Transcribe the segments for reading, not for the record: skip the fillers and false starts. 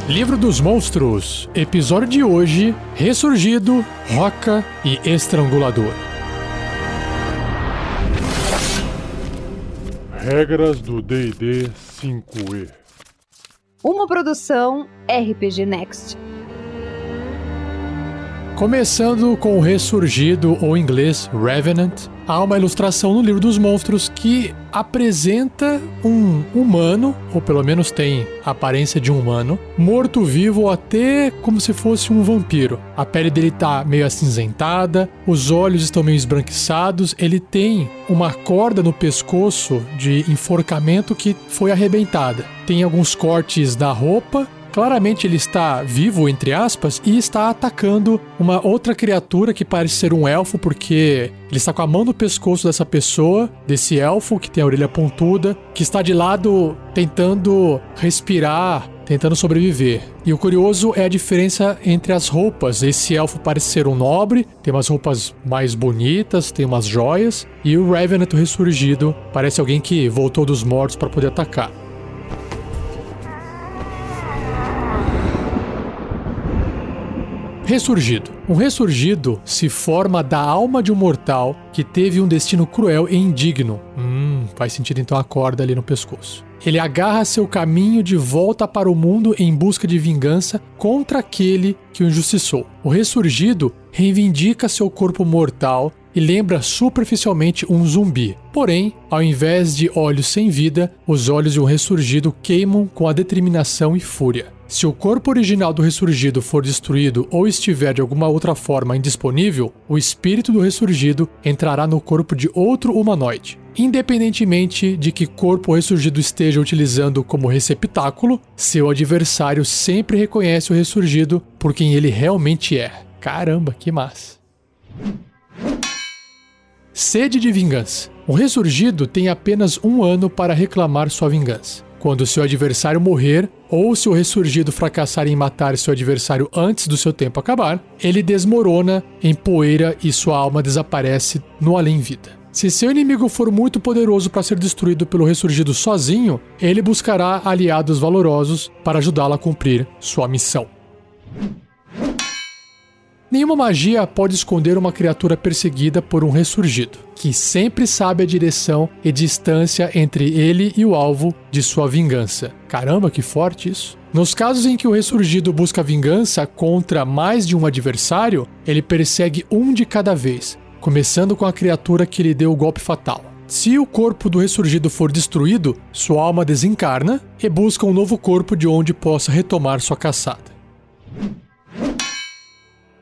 Livro dos Monstros, episódio de hoje, Ressurgido, Roca e Estrangulador. Regras do D&D 5e. Uma produção RPG Next. Começando com o Ressurgido, ou em inglês Revenant, há uma ilustração no Livro dos Monstros que apresenta um humano, ou pelo menos tem a aparência de um humano, morto-vivo ou até como se fosse um vampiro. A pele dele tá meio acinzentada, os olhos estão meio esbranquiçados, ele tem uma corda no pescoço de enforcamento que foi arrebentada. Tem alguns cortes na roupa. Claramente ele está vivo, entre aspas, e está atacando uma outra criatura que parece ser um elfo, porque ele está com a mão no pescoço dessa pessoa, desse elfo que tem a orelha pontuda, que está de lado tentando respirar, tentando sobreviver. E o curioso é a diferença entre as roupas. Esse elfo parece ser um nobre, tem umas roupas mais bonitas, tem umas joias, e o Revenant ressurgido parece alguém que voltou dos mortos para poder atacar. Ressurgido. Um ressurgido se forma da alma de um mortal que teve um destino cruel e indigno. Faz sentido então a corda ali no pescoço. Ele agarra seu caminho de volta para o mundo em busca de vingança contra aquele que o injustiçou. O ressurgido reivindica seu corpo mortal e lembra superficialmente um zumbi. Porém, ao invés de olhos sem vida, os olhos de um ressurgido queimam com a determinação e fúria. Se o corpo original do ressurgido for destruído ou estiver de alguma outra forma indisponível, o espírito do ressurgido entrará no corpo de outro humanoide. Independentemente de que corpo o ressurgido esteja utilizando como receptáculo, seu adversário sempre reconhece o ressurgido por quem ele realmente é. Caramba, que massa! Sede de vingança. O ressurgido tem apenas 1 ano para reclamar sua vingança. Quando seu adversário morrer, ou se o ressurgido fracassar em matar seu adversário antes do seu tempo acabar, ele desmorona em poeira e sua alma desaparece no além-vida. Se seu inimigo for muito poderoso para ser destruído pelo ressurgido sozinho, ele buscará aliados valorosos para ajudá-lo a cumprir sua missão. Nenhuma magia pode esconder uma criatura perseguida por um ressurgido, que sempre sabe a direção e distância entre ele e o alvo de sua vingança. Caramba, que forte isso! Nos casos em que o ressurgido busca vingança contra mais de um adversário, ele persegue um de cada vez, começando com a criatura que lhe deu o golpe fatal. Se o corpo do ressurgido for destruído, sua alma desencarna e busca um novo corpo de onde possa retomar sua caçada.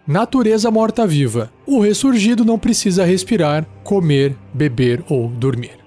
Natureza morta-viva. O ressurgido não precisa respirar, comer, beber ou dormir.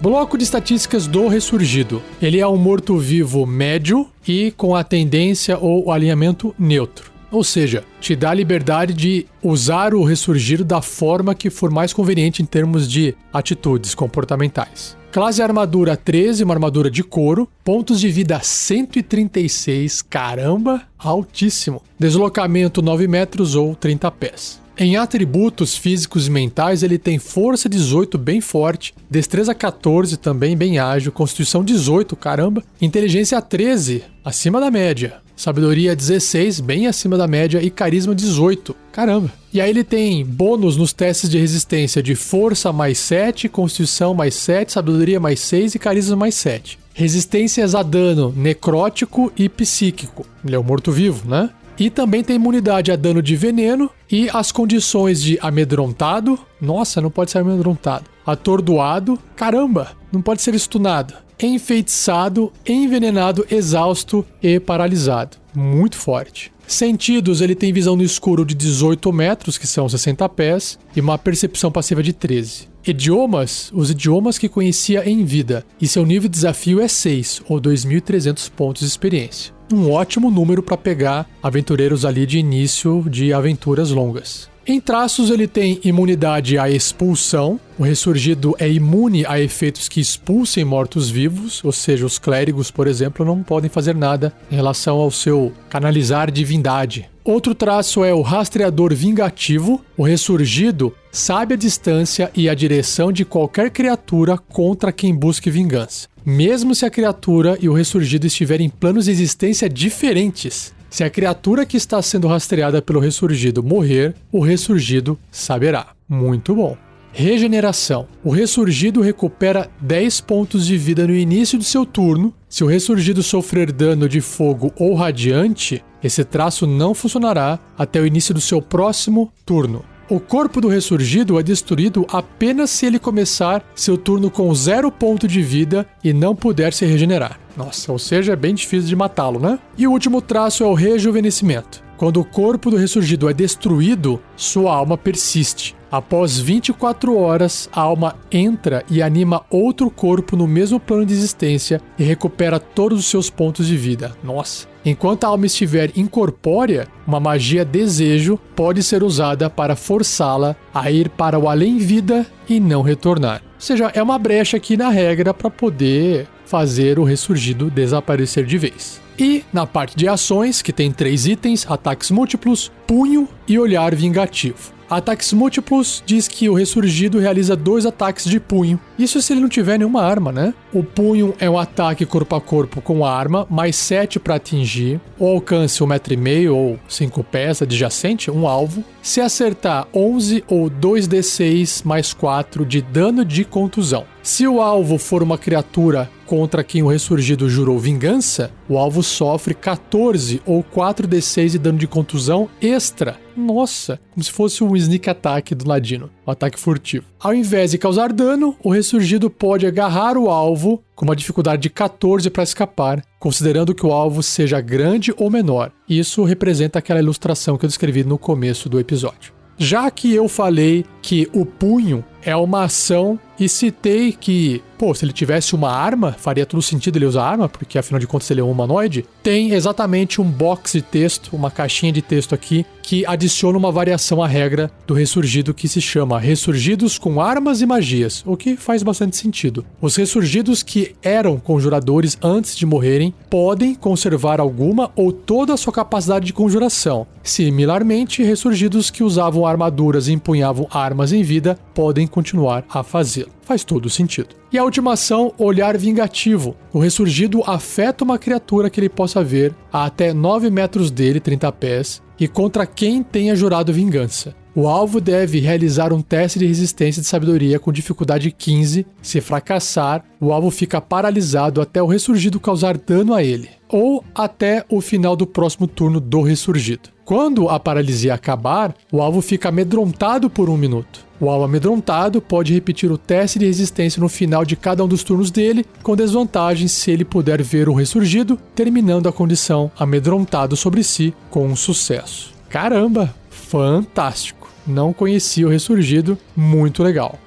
Bloco de estatísticas do ressurgido. Ele é um morto-vivo médio e com a tendência ou alinhamento neutro. Ou seja, te dá a liberdade de usar o ressurgido da forma que for mais conveniente em termos de atitudes comportamentais. Classe armadura 13, uma armadura de couro. Pontos de vida 136, caramba, altíssimo. Deslocamento 9 metros ou 30 pés. Em atributos físicos e mentais, ele tem força 18, bem forte, destreza 14, também bem ágil, constituição 18, caramba, inteligência 13, acima da média, sabedoria 16, bem acima da média, e carisma 18, caramba. E aí ele tem bônus nos testes de resistência de força mais 7, constituição mais 7, sabedoria mais 6 e carisma mais 7. Resistências a dano necrótico e psíquico, ele é um morto-vivo, né? E também tem imunidade a dano de veneno e as condições de amedrontado. Nossa, não pode ser amedrontado. Atordoado. Caramba, não pode ser stunado. Enfeitiçado, envenenado, exausto e paralisado. Muito forte. Sentidos, ele tem visão no escuro de 18 metros, que são 60 pés, e uma percepção passiva de 13. Idiomas, os idiomas que conhecia em vida, e seu nível de desafio é 6, ou 2.300 pontos de experiência. Um ótimo número para pegar aventureiros ali de início de aventuras longas. Em traços, ele tem imunidade à expulsão. O ressurgido é imune a efeitos que expulsem mortos-vivos, ou seja, os clérigos, por exemplo, não podem fazer nada em relação ao seu canalizar divindade. Outro traço é o rastreador vingativo. O ressurgido sabe a distância e a direção de qualquer criatura contra quem busque vingança, mesmo se a criatura e o ressurgido estiverem em planos de existência diferentes. Se a criatura que está sendo rastreada pelo ressurgido morrer, o ressurgido saberá. Muito bom. Regeneração. O ressurgido recupera 10 pontos de vida no início do seu turno. Se o ressurgido sofrer dano de fogo ou radiante, esse traço não funcionará até o início do seu próximo turno. O corpo do ressurgido é destruído apenas se ele começar seu turno com 0 ponto de vida e não puder se regenerar. Nossa, ou seja, é bem difícil de matá-lo, né? E o último traço é o rejuvenescimento. Quando o corpo do ressurgido é destruído, sua alma persiste. Após 24 horas, a alma entra e anima outro corpo no mesmo plano de existência e recupera todos os seus pontos de vida. Nossa! Enquanto a alma estiver incorpórea, uma magia desejo pode ser usada para forçá-la a ir para o além-vida e não retornar. Ou seja, é uma brecha aqui na regra para poder fazer o ressurgido desaparecer de vez. E na parte de ações, que tem 3 itens, ataques múltiplos, punho e olhar vingativo. Ataques múltiplos diz que o ressurgido realiza 2 ataques de punho. Isso se ele não tiver nenhuma arma, né? O punho é um ataque corpo a corpo com arma, mais 7 para atingir. O alcance 1,5 m ou 5 pés adjacente, um alvo. Se acertar 11 ou 2d6 mais 4 de dano de contusão. Se o alvo for uma criatura contra quem o ressurgido jurou vingança, o alvo sofre 14 ou 4d6 de dano de contusão extra. Nossa, como se fosse um sneak attack do ladino, um ataque furtivo. Ao invés de causar dano, o ressurgido pode agarrar o alvo com uma dificuldade de 14 para escapar, considerando que o alvo seja grande ou menor. Isso representa aquela ilustração que eu descrevi no começo do episódio. Já que eu falei que o punho é uma ação e citei que, se ele tivesse uma arma, faria todo sentido ele usar arma, porque afinal de contas ele é um humanoide, tem exatamente um box de texto, uma caixinha de texto aqui, que adiciona uma variação à regra do ressurgido que se chama Ressurgidos com Armas e Magias, o que faz bastante sentido. Os ressurgidos que eram conjuradores antes de morrerem podem conservar alguma ou toda a sua capacidade de conjuração. Similarmente, ressurgidos que usavam armaduras e empunhavam armas em vida podem continuar a fazê-lo. Faz todo sentido. E a última ação, olhar vingativo. O ressurgido afeta uma criatura que ele possa ver a até 9 metros dele, 30 pés, e contra quem tenha jurado vingança. O alvo deve realizar um teste de resistência de sabedoria com dificuldade 15. Se fracassar, o alvo fica paralisado até o ressurgido causar dano a ele, ou até o final do próximo turno do ressurgido. Quando a paralisia acabar, o alvo fica amedrontado por 1 minuto. O alvo amedrontado pode repetir o teste de resistência no final de cada um dos turnos dele, com desvantagem se ele puder ver o ressurgido, terminando a condição amedrontado sobre si com um sucesso. Caramba, fantástico! Não conhecia o ressurgido, muito legal.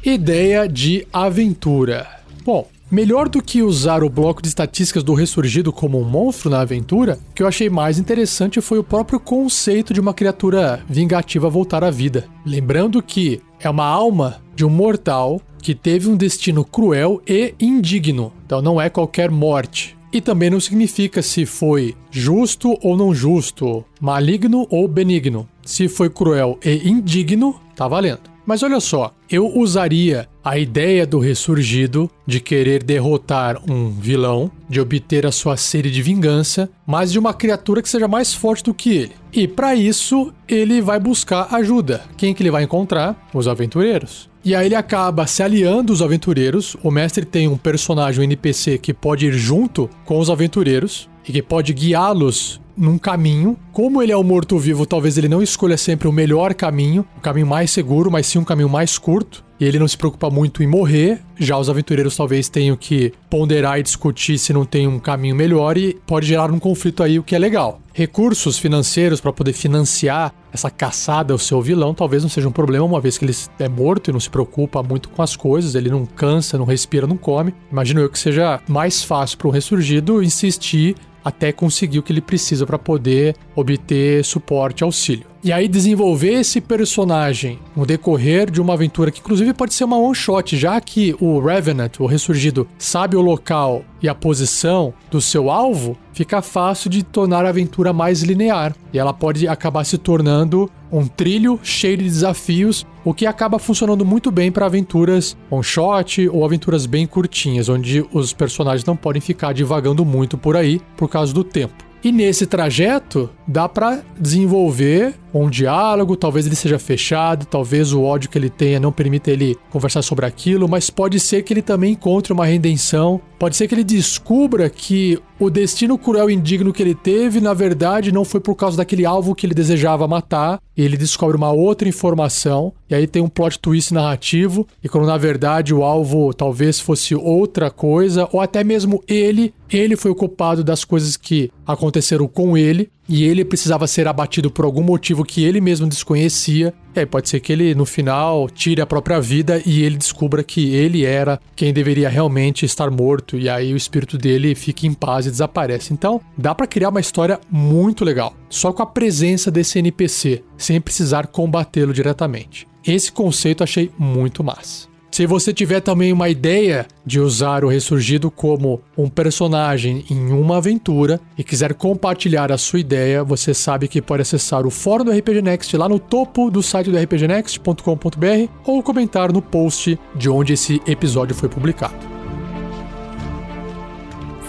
Ideia de aventura. Bom, melhor do que usar o bloco de estatísticas do ressurgido como um monstro na aventura, o que eu achei mais interessante foi o próprio conceito de uma criatura vingativa voltar à vida. Lembrando que é uma alma de um mortal que teve um destino cruel e indigno, então não é qualquer morte. E também não significa se foi justo ou não justo, maligno ou benigno. Se foi cruel e indigno, tá valendo. Mas olha só, eu usaria a ideia do ressurgido de querer derrotar um vilão, de obter a sua sede de vingança, mas de uma criatura que seja mais forte do que ele. E para isso, ele vai buscar ajuda. Quem que ele vai encontrar? Os aventureiros. E aí ele acaba se aliando aos aventureiros. O mestre tem um personagem, um NPC, que pode ir junto com os aventureiros e que pode guiá-los num caminho. Como ele é um morto-vivo, talvez ele não escolha sempre o melhor caminho, o caminho mais seguro, mas sim um caminho mais curto. E ele não se preocupa muito em morrer. Já os aventureiros talvez tenham que ponderar e discutir se não tem um caminho melhor e pode gerar um conflito aí, o que é legal. Recursos financeiros para poder financiar essa caçada ao seu vilão talvez não seja um problema, uma vez que ele é morto e não se preocupa muito com as coisas, ele não cansa, não respira, não come. Imagino eu que seja mais fácil para um ressurgido insistir até conseguir o que ele precisa para poder obter suporte e auxílio. E aí desenvolver esse personagem no decorrer de uma aventura que inclusive pode ser uma one shot, já que o Revenant, o Ressurgido, sabe o local e a posição do seu alvo, fica fácil de tornar a aventura mais linear. E ela pode acabar se tornando um trilho cheio de desafios, o que acaba funcionando muito bem para aventuras one shot ou aventuras bem curtinhas, onde os personagens não podem ficar divagando muito por aí por causa do tempo. E nesse trajeto, dá pra desenvolver um diálogo, talvez ele seja fechado, talvez o ódio que ele tenha não permita ele conversar sobre aquilo, mas pode ser que ele também encontre uma redenção, pode ser que ele descubra que o destino cruel e indigno que ele teve, na verdade, não foi por causa daquele alvo que ele desejava matar, e ele descobre uma outra informação, e aí tem um plot twist narrativo, e quando na verdade o alvo talvez fosse outra coisa, ou até mesmo ele foi o culpado das coisas que aconteceram com ele, e ele precisava ser abatido por algum motivo que ele mesmo desconhecia. E aí pode ser que ele, no final, tire a própria vida e ele descubra que ele era quem deveria realmente estar morto. E aí o espírito dele fica em paz e desaparece. Então, dá pra criar uma história muito legal, só com a presença desse NPC, sem precisar combatê-lo diretamente. Esse conceito achei muito massa. Se você tiver também uma ideia de usar o Ressurgido como um personagem em uma aventura e quiser compartilhar a sua ideia, você sabe que pode acessar o fórum do RPG Next lá no topo do site do rpgnext.com.br ou comentar no post de onde esse episódio foi publicado.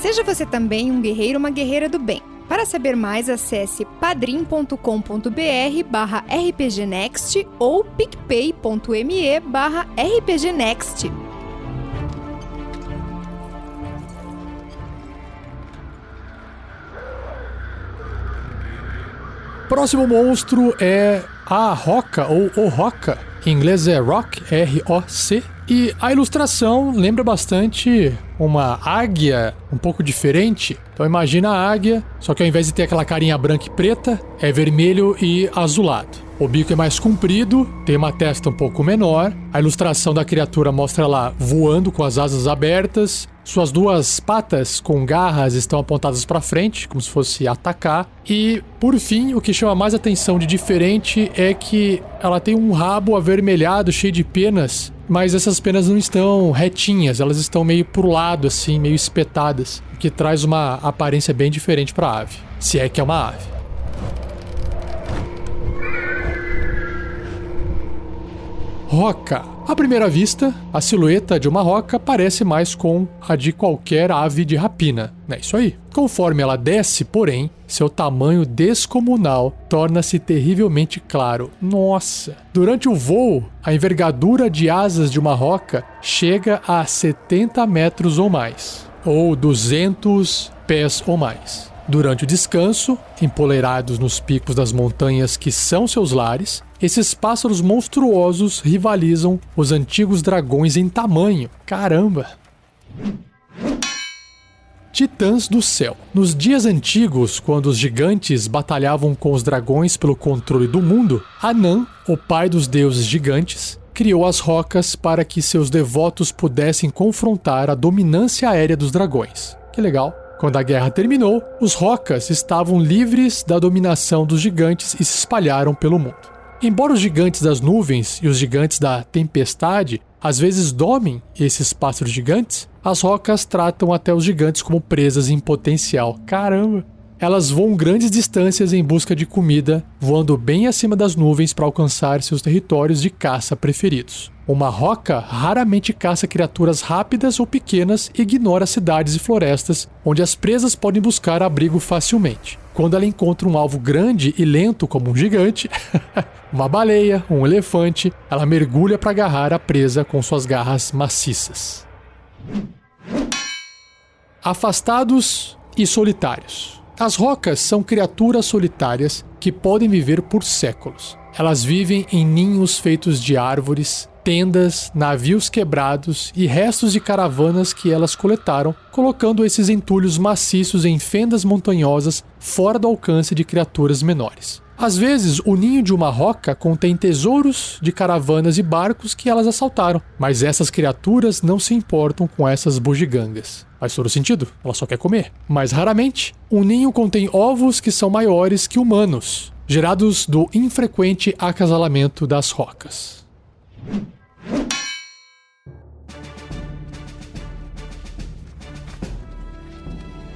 Seja você também um guerreiro ou uma guerreira do bem. Para saber mais, acesse padrim.com.br/rpgnext ou picpay.me/rpgnext. Próximo monstro é a Roca, ou o Roca. Em inglês é Rock, R-O-C. E a ilustração lembra bastante uma águia um pouco diferente. Então imagina a águia, só que ao invés de ter aquela carinha branca e preta, é vermelho e azulado. O bico é mais comprido, tem uma testa um pouco menor. A ilustração da criatura mostra ela voando com as asas abertas. Suas duas patas com garras estão apontadas para frente, como se fosse atacar. E, por fim, o que chama mais atenção de diferente é que ela tem um rabo avermelhado, cheio de penas, mas essas penas não estão retinhas, elas estão meio pro lado, assim, meio espetadas, o que traz uma aparência bem diferente para a ave, se é que é uma ave. Roca. À primeira vista, a silhueta de uma roca parece mais com a de qualquer ave de rapina. É isso aí. Conforme ela desce, porém, seu tamanho descomunal torna-se terrivelmente claro. Nossa! Durante o voo, a envergadura de asas de uma roca chega a 70 metros ou mais, ou 200 pés ou mais. Durante o descanso, empoleirados nos picos das montanhas que são seus lares, esses pássaros monstruosos rivalizam os antigos dragões em tamanho. Caramba! Titãs do céu. Nos dias antigos, quando os gigantes batalhavam com os dragões pelo controle do mundo, Anan, o pai dos deuses gigantes, criou as rocas para que seus devotos pudessem confrontar a dominância aérea dos dragões. Que legal! Quando a guerra terminou, os rocas estavam livres da dominação dos gigantes e se espalharam pelo mundo. Embora os gigantes das nuvens e os gigantes da tempestade às vezes domem esses pássaros gigantes, as rocas tratam até os gigantes como presas em potencial. Caramba! Elas voam grandes distâncias em busca de comida, voando bem acima das nuvens para alcançar seus territórios de caça preferidos. Uma roca raramente caça criaturas rápidas ou pequenas e ignora cidades e florestas, onde as presas podem buscar abrigo facilmente. Quando ela encontra um alvo grande e lento como um gigante, uma baleia, um elefante, ela mergulha para agarrar a presa com suas garras maciças. Afastados e solitários. As rocas são criaturas solitárias que podem viver por séculos. Elas vivem em ninhos feitos de árvores, tendas, navios quebrados e restos de caravanas que elas coletaram, colocando esses entulhos maciços em fendas montanhosas fora do alcance de criaturas menores. Às vezes, o ninho de uma roca contém tesouros de caravanas e barcos que elas assaltaram, mas essas criaturas não se importam com essas bugigangas. Faz todo sentido, ela só quer comer. Mas raramente, um ninho contém ovos que são maiores que humanos, gerados do infrequente acasalamento das rocas.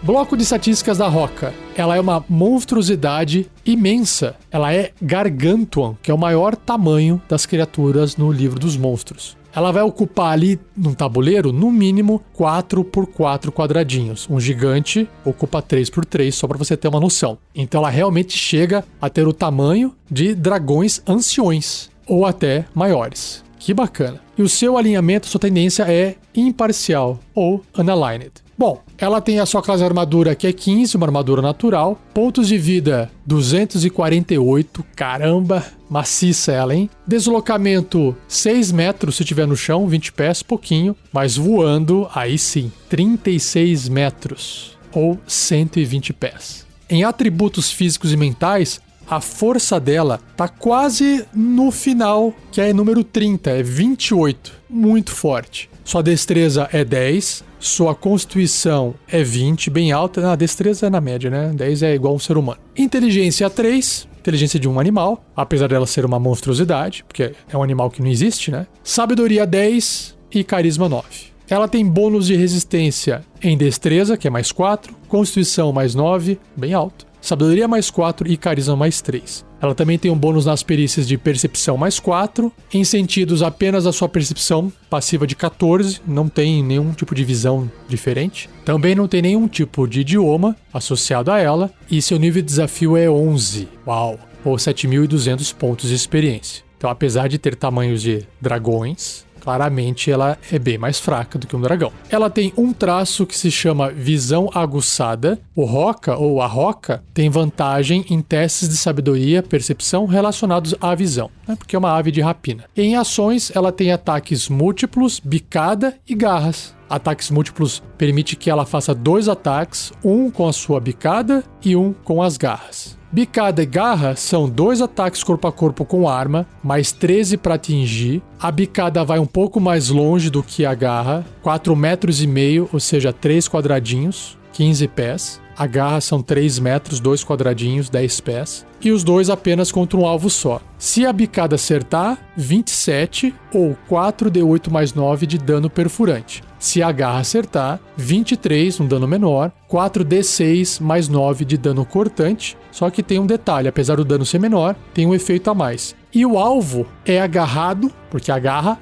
Bloco de estatísticas da roca. Ela é uma monstruosidade imensa. Ela é Gargantuan, que é o maior tamanho das criaturas no livro dos monstros. Ela vai ocupar ali, num tabuleiro, no mínimo 4x4 quadradinhos. Um gigante ocupa 3x3, só para você ter uma noção. Então ela realmente chega a ter o tamanho de dragões anciões, ou até maiores. Que bacana. E o seu alinhamento, sua tendência é imparcial, ou unaligned. Bom, ela tem a sua classe de armadura que é 15, uma armadura natural. Pontos de vida 248, caramba, maciça ela, hein? Deslocamento 6 metros se tiver no chão, 20 pés, pouquinho. Mas voando, aí sim, 36 metros, ou 120 pés. Em atributos físicos e mentais, a força dela tá quase no final, que é número 30, é 28, muito forte. Sua destreza é 10, sua constituição é 20, bem alta. A destreza é na média, né? 10 é igual a um ser humano. Inteligência 3, inteligência de um animal, apesar dela ser uma monstruosidade, porque é um animal que não existe, né? Sabedoria 10 e carisma 9. Ela tem bônus de resistência em destreza, que é mais 4, constituição mais 9, bem alto. Sabedoria mais 4 e carisma mais 3. Ela também tem um bônus nas perícias de percepção mais 4, em sentidos apenas da sua percepção passiva de 14, não tem nenhum tipo de visão diferente. Também não tem nenhum tipo de idioma associado a ela, e seu nível de desafio é 11, uau, ou 7.200 pontos de experiência. Então, apesar de ter tamanhos de dragões, claramente ela é bem mais fraca do que um dragão. Ela tem um traço que se chama visão aguçada. O Roca, ou a Roca, tem vantagem em testes de sabedoria, percepção relacionados à visão, né? Porque é uma ave de rapina. Em ações, ela tem ataques múltiplos, bicada e garras. Ataques múltiplos permite que ela faça 2 ataques, um com a sua bicada e um com as garras. Bicada e garra são 2 ataques corpo a corpo com arma, mais 13 para atingir. A bicada vai um pouco mais longe do que a garra, 4,5 metros, ou seja, 3 quadradinhos, 15 pés. A garra são 3 metros, 2 quadradinhos, 10 pés. E os dois apenas contra um alvo só. Se a bicada acertar, 27 ou 4d8 mais 9 de dano perfurante. Se a garra acertar, 23, um dano menor, 4d6 mais 9 de dano cortante. Só que tem um detalhe, apesar do dano ser menor, tem um efeito a mais. E o alvo é agarrado, porque agarra.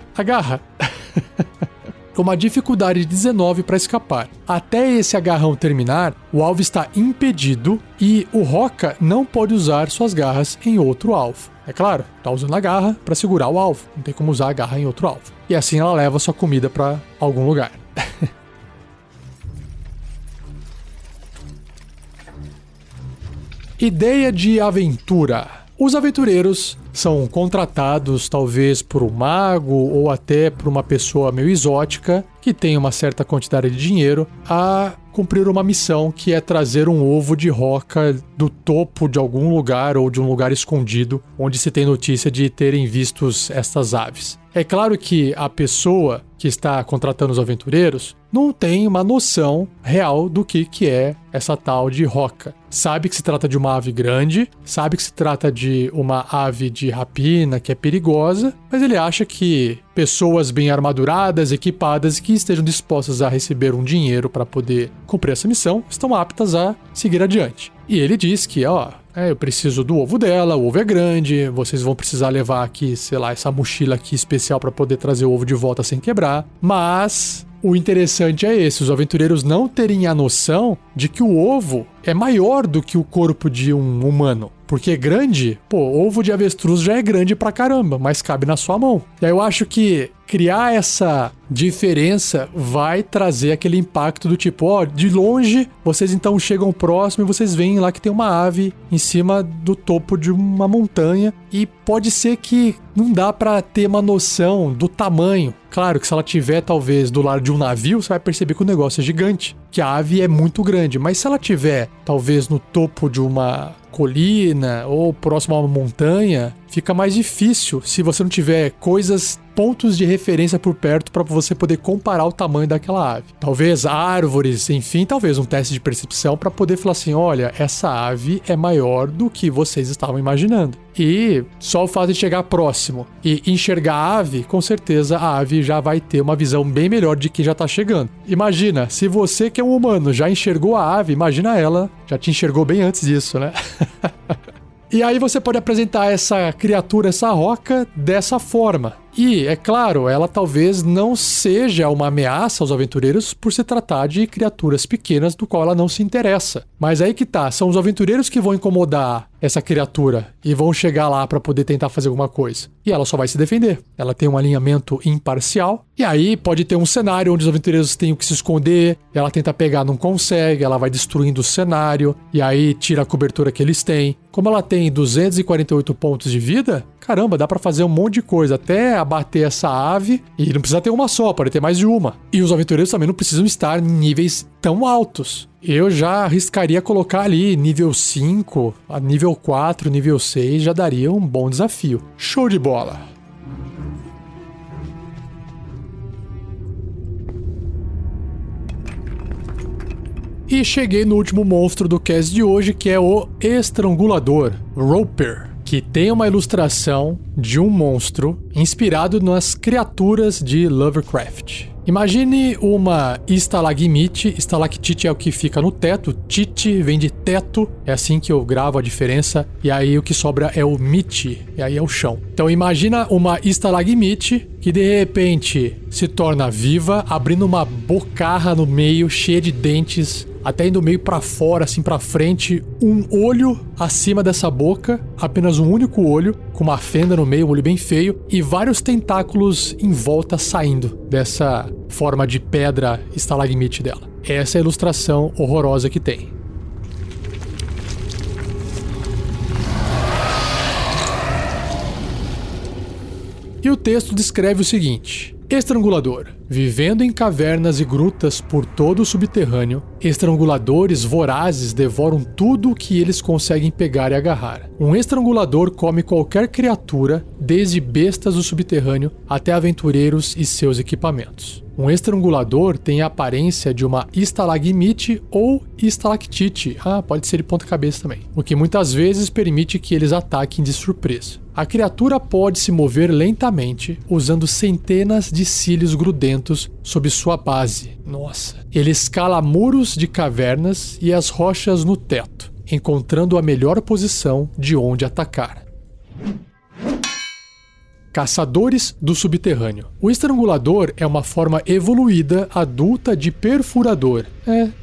Com uma dificuldade de 19 para escapar. Até esse agarrão terminar, o alvo está impedido e o Roca não pode usar suas garras em outro alvo. É claro, tá usando a garra para segurar o alvo, não tem como usar a garra em outro alvo. E assim ela leva sua comida para algum lugar. Ideia de aventura. Os aventureiros são contratados talvez por um mago ou até por uma pessoa meio exótica que tem uma certa quantidade de dinheiro a cumprir uma missão que é trazer um ovo de roca do topo de algum lugar ou de um lugar escondido onde se tem notícia de terem vistos estas aves. É claro que a pessoa que está contratando os aventureiros não tem uma noção real do que é essa tal de roca. Sabe que se trata de uma ave grande, sabe que se trata de uma ave de rapina que é perigosa, mas ele acha que pessoas bem armaduradas, equipadas e que estejam dispostas a receber um dinheiro para poder cumprir essa missão estão aptas a seguir adiante. E ele diz que, eu preciso do ovo dela, o ovo é grande, vocês vão precisar levar aqui, sei lá, essa mochila aqui especial para poder trazer o ovo de volta sem quebrar. Mas o interessante é esse, os aventureiros não terem a noção de que o ovo é maior do que o corpo de um humano. Porque é grande, ovo de avestruz já é grande pra caramba, mas cabe na sua mão. E aí eu acho que criar essa diferença vai trazer aquele impacto do tipo, ó, de longe, vocês então chegam próximo e vocês veem lá que tem uma ave em cima do topo de uma montanha e pode ser que não dá pra ter uma noção do tamanho. Claro que se ela tiver talvez do lado de um navio, você vai perceber que o negócio é gigante, que a ave é muito grande, mas se ela tiver talvez no topo de uma colina ou próximo a uma montanha, fica mais difícil se você não tiver pontos de referência por perto para você poder comparar o tamanho daquela ave. Talvez árvores, enfim, talvez um teste de percepção para poder falar assim, olha, essa ave é maior do que vocês estavam imaginando. E só o fato de chegar próximo e enxergar a ave, com certeza a ave já vai ter uma visão bem melhor de quem já tá chegando. Imagina, se você que é um humano já enxergou a ave, imagina ela, já te enxergou bem antes disso, né? E aí você pode apresentar essa criatura, essa roca, dessa forma. E, é claro, ela talvez não seja uma ameaça aos aventureiros por se tratar de criaturas pequenas do qual ela não se interessa. Mas aí que tá, são os aventureiros que vão incomodar essa criatura e vão chegar lá para poder tentar fazer alguma coisa. E ela só vai se defender. Ela tem um alinhamento imparcial. E aí pode ter um cenário onde os aventureiros têm que se esconder, ela tenta pegar, não consegue, ela vai destruindo o cenário, e aí tira a cobertura que eles têm. Como ela tem 248 pontos de vida, caramba, dá pra fazer um monte de coisa, até abater essa ave, e não precisa ter uma só, pode ter mais de uma. E os aventureiros também não precisam estar em níveis tão altos. Eu já arriscaria colocar ali nível 5, a nível 4, nível 6, já daria um bom desafio. Show de bola! E cheguei no último monstro do cast de hoje, que é o Estrangulador, Roper, que tem uma ilustração de um monstro inspirado nas criaturas de Lovecraft. Imagine uma estalagmite, estalactite é o que fica no teto, tite vem de teto, é assim que eu gravo a diferença, e aí o que sobra é o mite, e aí é o chão. Então imagina uma estalagmite que de repente se torna viva, abrindo uma bocarra no meio, cheia de dentes, até indo meio pra fora, assim pra frente, um olho acima dessa boca, apenas um único olho, com uma fenda no meio, um olho bem feio, e vários tentáculos em volta saindo dessa forma de pedra estalagmite dela. Essa é a ilustração horrorosa que tem. E o texto descreve o seguinte: Estrangulador. Vivendo em cavernas e grutas por todo o subterrâneo, estranguladores vorazes devoram tudo o que eles conseguem pegar e agarrar. Um estrangulador come qualquer criatura, desde bestas do subterrâneo até aventureiros e seus equipamentos. Um estrangulador tem a aparência de uma estalagmite ou estalactite, pode ser de ponta cabeça também, o que muitas vezes permite que eles ataquem de surpresa. A criatura pode se mover lentamente, usando centenas de cílios grudentos sob sua base. Nossa! Ele escala muros de cavernas e as rochas no teto, encontrando a melhor posição de onde atacar. Caçadores do subterrâneo. O estrangulador é uma forma evoluída adulta de perfurador.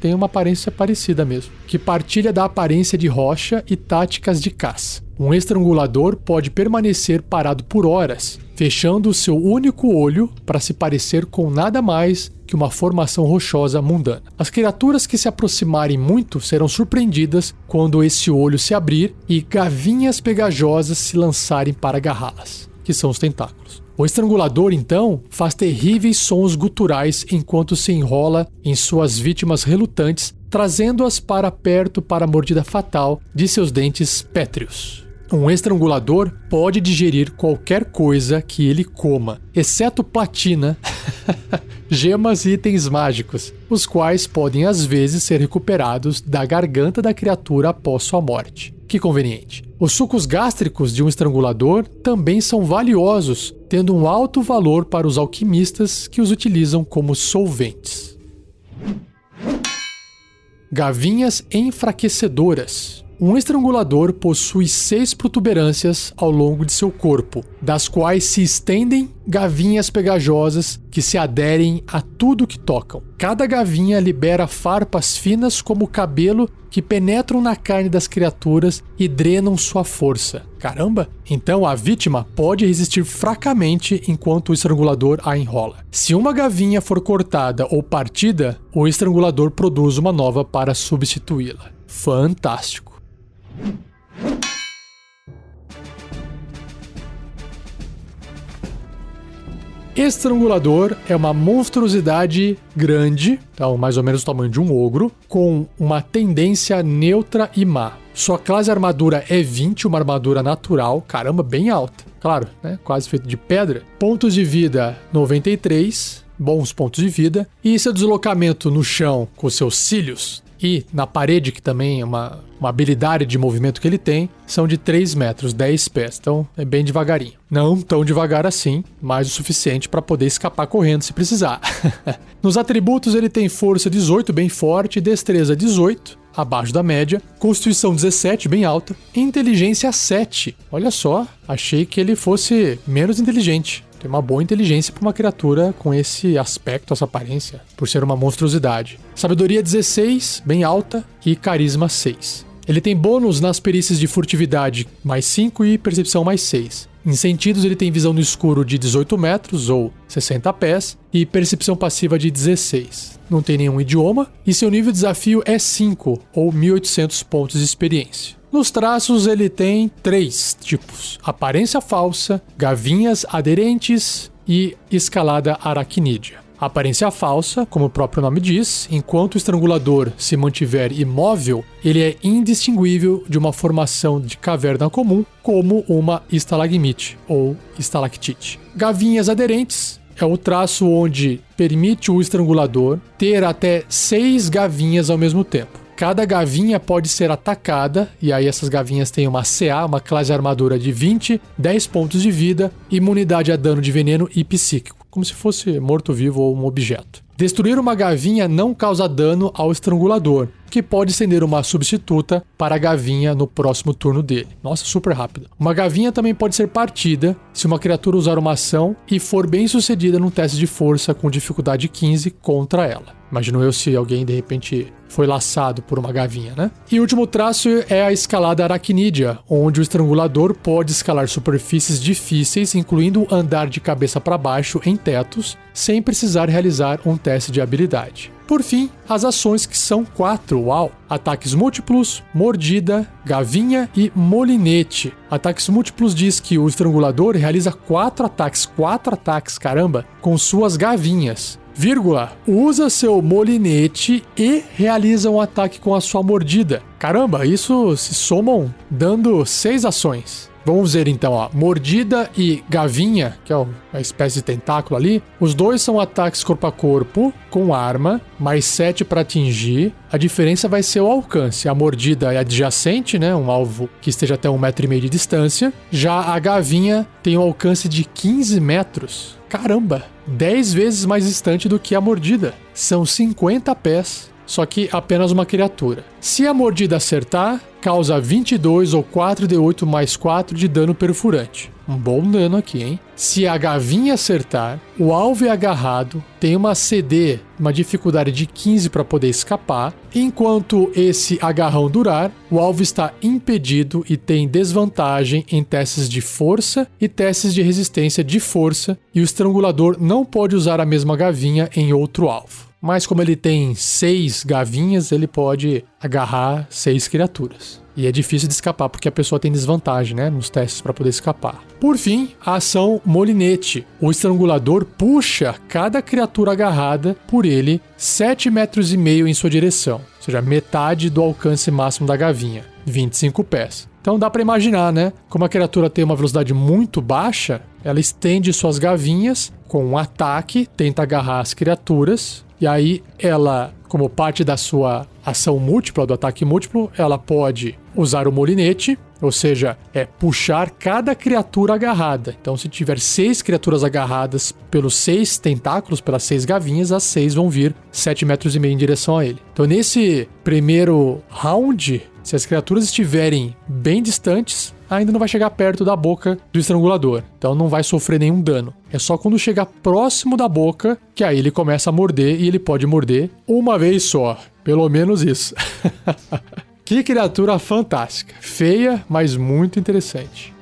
Tem uma aparência parecida mesmo, que partilha da aparência de rocha e táticas de caça. Um estrangulador pode permanecer parado por horas, fechando o seu único olho para se parecer com nada mais que uma formação rochosa mundana. As criaturas que se aproximarem muito serão surpreendidas quando esse olho se abrir e gavinhas pegajosas se lançarem para agarrá-las, que são os tentáculos. O estrangulador, então, faz terríveis sons guturais enquanto se enrola em suas vítimas relutantes, trazendo-as para perto para a mordida fatal de seus dentes pétreos. Um estrangulador pode digerir qualquer coisa que ele coma, exceto platina, gemas e itens mágicos, os quais podem às vezes ser recuperados da garganta da criatura após sua morte. Que conveniente. Os sucos gástricos de um estrangulador também são valiosos, tendo um alto valor para os alquimistas que os utilizam como solventes. Gavinhas enfraquecedoras. Um estrangulador possui 6 protuberâncias ao longo de seu corpo, das quais se estendem gavinhas pegajosas que se aderem a tudo que tocam. Cada gavinha libera farpas finas como cabelo que penetram na carne das criaturas e drenam sua força. Caramba! Então a vítima pode resistir fracamente enquanto o estrangulador a enrola. Se uma gavinha for cortada ou partida, o estrangulador produz uma nova para substituí-la. Fantástico! Estrangulador é uma monstruosidade grande, então mais ou menos o tamanho de um ogro, com uma tendência neutra e má. Sua classe armadura é 20, uma armadura natural, caramba, bem alta. Claro, né? Quase feito de pedra. Pontos de vida 93, bons pontos de vida. E seu deslocamento no chão com seus cílios e na parede, que também é uma habilidade de movimento que ele tem, são de 3 metros, 10 pés. Então é bem devagarinho. Não tão devagar assim, mas o suficiente para poder escapar correndo se precisar. Nos atributos ele tem força 18, bem forte, destreza 18, abaixo da média, constituição 17, bem alta, inteligência 7. Olha só, achei que ele fosse menos inteligente. Tem uma boa inteligência para uma criatura com esse aspecto, essa aparência, por ser uma monstruosidade. Sabedoria 16, bem alta, e carisma 6. Ele tem bônus nas perícias de furtividade mais 5 e percepção mais 6. Em sentidos, ele tem visão no escuro de 18 metros ou 60 pés e percepção passiva de 16. Não tem nenhum idioma e seu nível de desafio é 5 ou 1.800 pontos de experiência. Nos traços ele tem 3 tipos: aparência falsa, gavinhas aderentes e escalada aracnídea. Aparência falsa, como o próprio nome diz, enquanto o estrangulador se mantiver imóvel, ele é indistinguível de uma formação de caverna comum, como uma estalagmite ou estalactite. Gavinhas aderentes é o traço onde permite o estrangulador ter até 6 gavinhas ao mesmo tempo. Cada gavinha pode ser atacada, e aí essas gavinhas têm uma CA, uma classe de armadura de 20, 10 pontos de vida, imunidade a dano de veneno e psíquico, como se fosse morto-vivo ou um objeto. Destruir uma gavinha não causa dano ao estrangulador, que pode estender uma substituta para a gavinha no próximo turno dele. Nossa, super rápido. Uma gavinha também pode ser partida se uma criatura usar uma ação e for bem sucedida num teste de força com dificuldade 15 contra ela. Imagino eu se alguém de repente foi laçado por uma gavinha, né? E o último traço é a escalada aracnídea, onde o estrangulador pode escalar superfícies difíceis, incluindo andar de cabeça para baixo em tetos, sem precisar realizar um teste de habilidade. Por fim, as ações, que são 4, uau! Ataques múltiplos, mordida, gavinha e molinete. Ataques múltiplos diz que o estrangulador realiza 4 ataques, caramba, com suas gavinhas. Vírgula, usa seu molinete e realiza um ataque com a sua mordida. Caramba, isso se somam dando 6 ações. Vamos ver então, ó, mordida e gavinha, que é uma espécie de tentáculo ali. Os dois são ataques corpo a corpo, com arma, mais 7 para atingir. A diferença vai ser o alcance. A mordida é adjacente, né, um alvo que esteja até 1,5 metro de distância. Já a gavinha tem um alcance de 15 metros. Caramba, 10 vezes mais distante do que a mordida. São 50 pés. Só que apenas uma criatura. Se a mordida acertar, causa 22 ou 4d8 mais 4 de dano perfurante. Um bom dano aqui, hein? Se a gavinha acertar, o alvo é agarrado, tem uma CD, uma dificuldade de 15 para poder escapar. Enquanto esse agarrão durar, o alvo está impedido e tem desvantagem em testes de força e testes de resistência de força, e o estrangulador não pode usar a mesma gavinha em outro alvo. Mas como ele tem 6 gavinhas, ele pode agarrar 6 criaturas. E é difícil de escapar, porque a pessoa tem desvantagem, né, nos testes para poder escapar. Por fim, a ação molinete. O estrangulador puxa cada criatura agarrada por ele 7,5 metros em sua direção. Ou seja, metade do alcance máximo da gavinha, 25 pés. Então dá para imaginar, né? Como a criatura tem uma velocidade muito baixa, ela estende suas gavinhas com um ataque, tenta agarrar as criaturas. E aí ela, como parte da sua ação múltipla, do ataque múltiplo, ela pode usar o molinete, ou seja, puxar cada criatura agarrada. Então, se tiver 6 criaturas agarradas pelos 6 tentáculos, pelas 6 gavinhas, as 6 vão vir 7,5 metros em direção a ele. Então, nesse primeiro round, Se as criaturas estiverem bem distantes, ainda não vai chegar perto da boca do estrangulador. Então não vai sofrer nenhum dano. É só quando chegar próximo da boca que aí ele começa a morder e ele pode morder uma vez só. Pelo menos isso. Que criatura fantástica. Feia, mas muito interessante.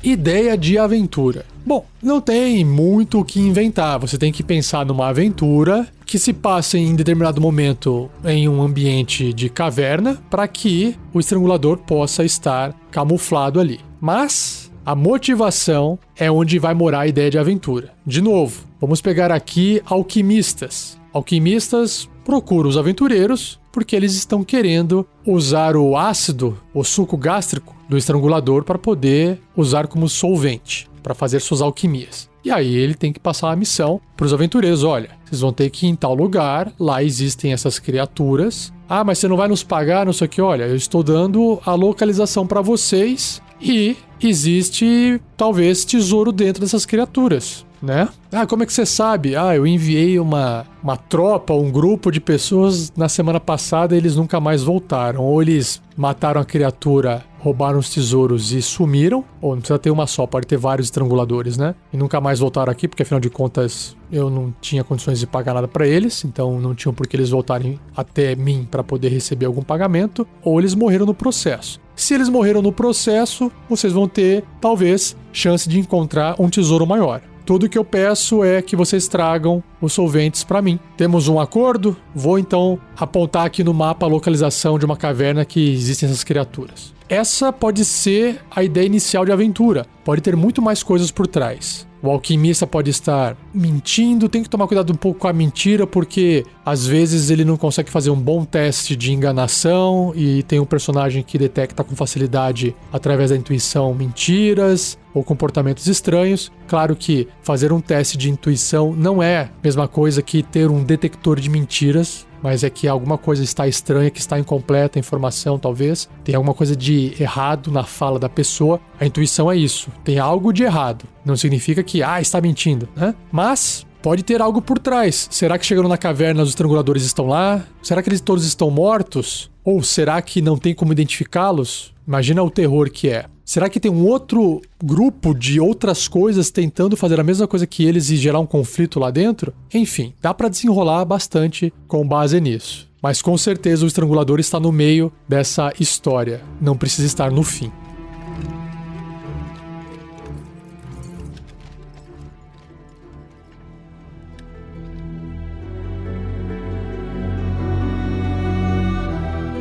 Ideia de aventura. Bom, não tem muito o que inventar. Você tem que pensar numa aventura que se passe em determinado momento em um ambiente de caverna para que o estrangulador possa estar camuflado ali. Mas a motivação é onde vai morar a ideia de aventura. De novo, vamos pegar aqui alquimistas. Alquimistas procuram os aventureiros porque eles estão querendo usar o ácido, o suco gástrico do estrangulador para poder usar como solvente, para fazer suas alquimias. E aí ele tem que passar a missão para os aventureiros. Olha, vocês vão ter que ir em tal lugar, lá existem essas criaturas. Ah, mas você não vai nos pagar, não sei o que. Olha, eu estou dando a localização para vocês e existe talvez tesouro dentro dessas criaturas, né? Ah, como é que você sabe? Ah, eu enviei uma tropa, um grupo de pessoas na semana passada e eles nunca mais voltaram. Ou eles mataram a criatura, roubaram os tesouros e sumiram. Ou não precisa ter uma só, pode ter vários estranguladores, né? E nunca mais voltaram aqui, porque afinal de contas eu não tinha condições de pagar nada pra eles. Então não tinham por que eles voltarem até mim pra poder receber algum pagamento. Ou eles morreram no processo. Se eles morreram no processo, vocês vão ter, talvez, chance de encontrar um tesouro maior. Tudo que eu peço é que vocês tragam os solventes para mim. Temos um acordo? Vou então apontar aqui no mapa a localização de uma caverna que existem essas criaturas. Essa pode ser a ideia inicial de aventura. Pode ter muito mais coisas por trás. O alquimista pode estar mentindo, tem que tomar cuidado um pouco com a mentira, porque às vezes ele não consegue fazer um bom teste de enganação e tem um personagem que detecta com facilidade, através da intuição, mentiras ou comportamentos estranhos. Claro que fazer um teste de intuição não é a mesma coisa que ter um detector de mentiras, mas é que alguma coisa está estranha, que está incompleta a informação, talvez. Tem alguma coisa de errado na fala da pessoa. A intuição é isso. Tem algo de errado. Não significa que, está mentindo, né? Mas pode ter algo por trás. Será que chegando na caverna os estranguladores estão lá? Será que eles todos estão mortos? Ou será que não tem como identificá-los? Imagina o terror que é. Será que tem um outro grupo de outras coisas tentando fazer a mesma coisa que eles e gerar um conflito lá dentro? Enfim, dá pra desenrolar bastante com base nisso. Mas com certeza o estrangulador está no meio dessa história. Não precisa estar no fim.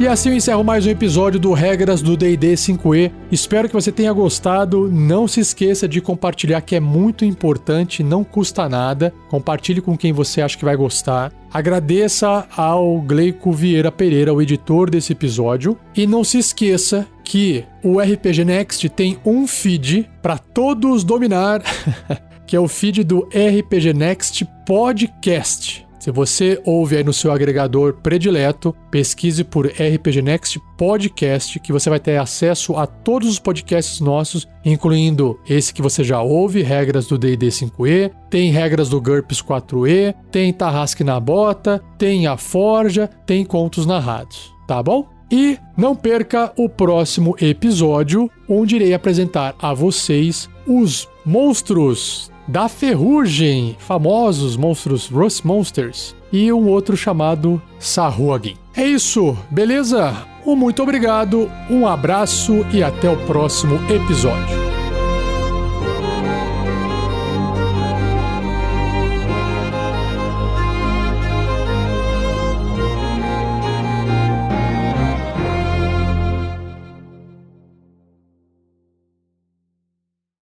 E assim eu encerro mais um episódio do Regras do D&D 5e. Espero que você tenha gostado. Não se esqueça de compartilhar, que é muito importante, não custa nada. Compartilhe com quem você acha que vai gostar. Agradeça ao Gleico Vieira Pereira, o editor desse episódio. E não se esqueça que o RPG Next tem um feed para todos dominar, que é o feed do RPG Next Podcast. Se você ouve aí no seu agregador predileto, pesquise por RPG Next Podcast, que você vai ter acesso a todos os podcasts nossos, incluindo esse que você já ouve, Regras do D&D 5e, tem Regras do GURPS 4e, tem Tarrasque na Bota, tem A Forja, tem Contos Narrados, tá bom? E não perca o próximo episódio, onde irei apresentar a vocês os monstros da Ferrugem, famosos monstros Rust Monsters, e um outro chamado Sahuagin. É isso, beleza? Muito obrigado, um abraço e até o próximo episódio.